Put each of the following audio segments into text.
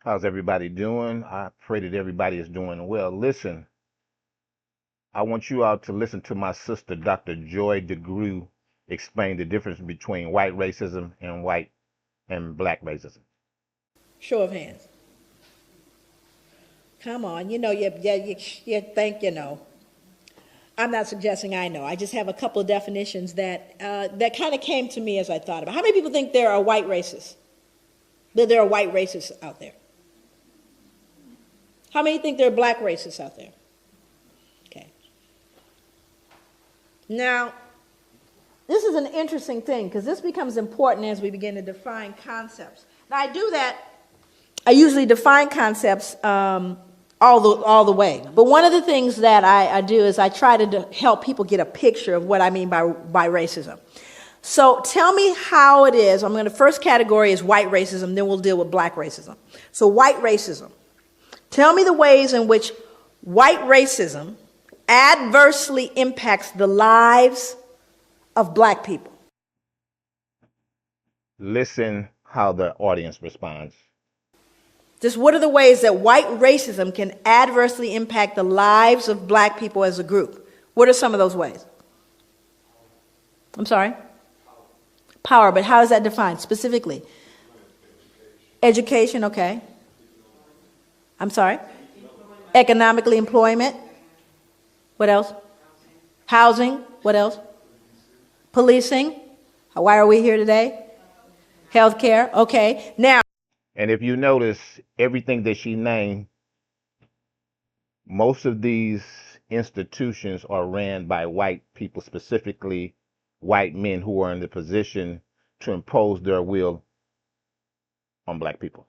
How's everybody doing? I pray that everybody is doing well. Listen, I want you all to listen to my sister, Dr. Joy DeGruy, explain the difference between white racism and white and black racism. Show of hands. Come on, you think you know. I'm not suggesting I know. I just have a couple of definitions that kind of came to me as I thought about. How many people think there are white racists? That there are white racists out there? How many think there are black racists out there? Okay. Now, this is an interesting thing because this becomes important as we begin to define concepts. Now, I do that. I usually define concepts all the way. But one of the things that I do is I try to help people get a picture of what I mean by racism. So tell me how it is. The first category is white racism, then we'll deal with black racism. So white racism. Tell me the ways in which white racism adversely impacts the lives of black people. Listen how the audience responds. Just what are the ways that white racism can adversely impact the lives of black people as a group? What are some of those ways? I'm sorry? Power, but how is that defined specifically? Education, okay. I'm sorry? Economically, employment. What else? Housing. What else? Policing. Why are we here today? Healthcare, okay. Now, And if you notice, everything that she named, most of these institutions are ran by white people, specifically white men who are in the position to impose their will on black people.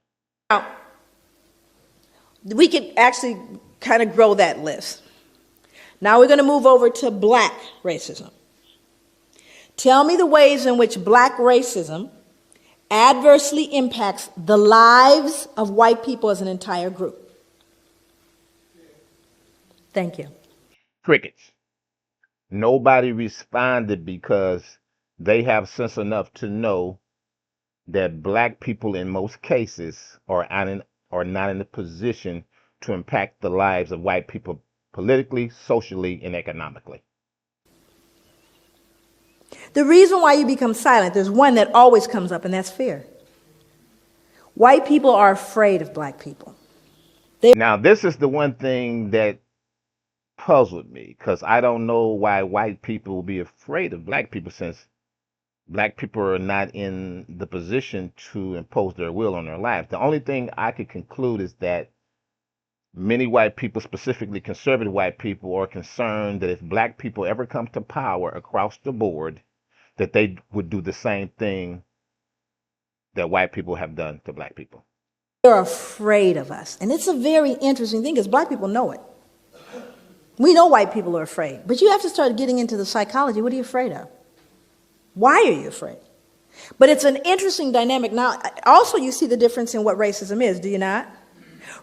we could actually kind of grow that list. Now we're going to move over to black racism. Tell me the ways in which black racism adversely impacts the lives of white people as an entire group. Thank you. Crickets. Nobody responded because they have sense enough to know that black people in most cases are not in a position to impact the lives of white people politically, socially, and economically. The reason why you become silent, there's one that always comes up, and that's fear. White people are afraid of black people. Now, this is the one thing that puzzled me, because I don't know why white people will be afraid of black people, since black people are not in the position to impose their will on their lives. The only thing I could conclude is that many white people, specifically conservative white people, are concerned that if black people ever come to power across the board, that they would do the same thing that white people have done to black people. They're afraid of us. And it's a very interesting thing because black people know it. We know white people are afraid. But you have to start getting into the psychology. What are you afraid of? Why are you afraid? But it's an interesting dynamic. Now, also you see the difference in what racism is, do you not?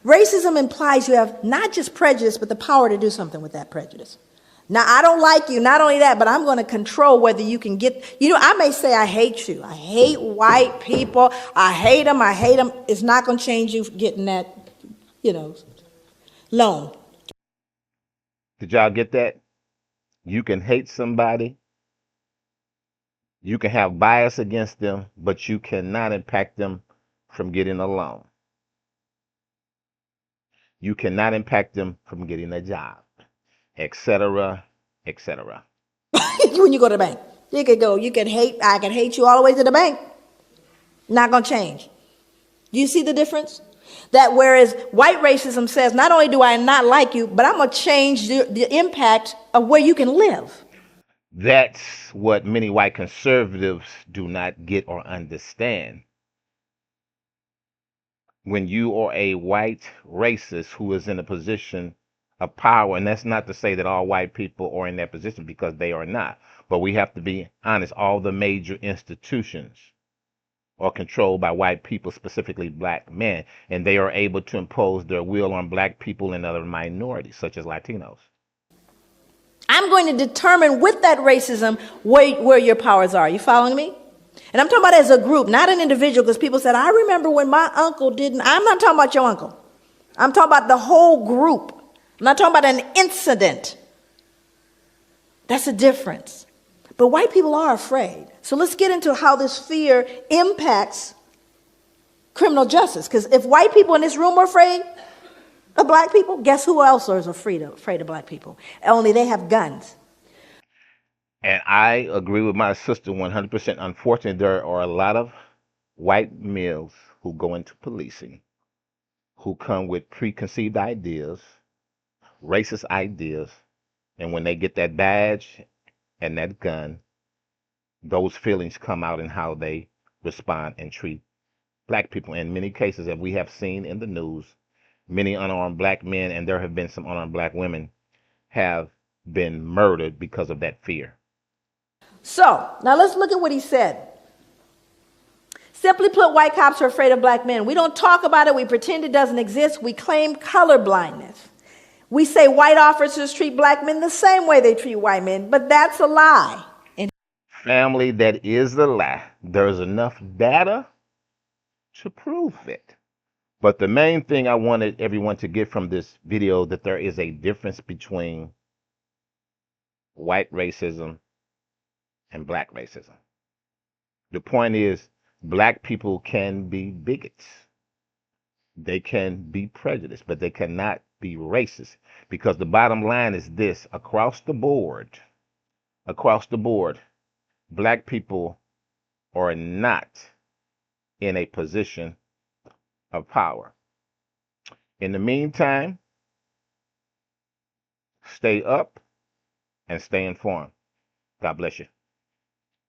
Racism implies you have not just prejudice, but the power to do something with that prejudice. Now, I don't like you, not only that, but I'm going to control whether you can get, I may say I hate you. I hate white people. I hate them. It's not going to change you getting that, loan. Did y'all get that? You can hate somebody. You can have bias against them, but you cannot impact them from getting a loan. You cannot impact them from getting a job, etc., etc. When you go to the bank, I can hate you all the way to the bank. Not going to change. Do you see the difference? That whereas white racism says, not only do I not like you, but I'm going to change the impact of where you can live. That's what many white conservatives do not get or understand. When you are a white racist who is in a position of power, and that's not to say that all white people are in that position, because they are not, but we have to be honest, all the major institutions are controlled by white people, specifically black men, and they are able to impose their will on black people and other minorities, such as Latinos. I'm going to determine with that racism where your powers are. You following me? And I'm talking about as a group, not an individual, because people said, I remember when my uncle didn't. I'm not talking about your uncle. I'm talking about the whole group. I'm not talking about an incident. That's a difference. But white people are afraid. So let's get into how this fear impacts criminal justice. Because if white people in this room are afraid of black people, guess who else is afraid of black people? Only they have guns. And I agree with my sister 100%. Unfortunately, there are a lot of white males who go into policing who come with preconceived ideas, racist ideas, and when they get that badge and that gun, those feelings come out in how they respond and treat black people. In many cases, as we have seen in the news, many unarmed black men, and there have been some unarmed black women, have been murdered because of that fear. So now let's look at what he said. Simply put, white cops are afraid of black men. We don't talk about it. We pretend it doesn't exist. We claim color blindness. We say white officers treat black men the same way they treat white men, but that's a lie. And Family, that is the lie. There's enough data to prove it. But the main thing I wanted everyone to get from this video that there is a difference between white racism and black racism. The point is, black people can be bigots. They can be prejudiced, but they cannot be racist. Because the bottom line is this: across the board, black people are not in a position of power. In the meantime, stay up and stay informed. God bless you.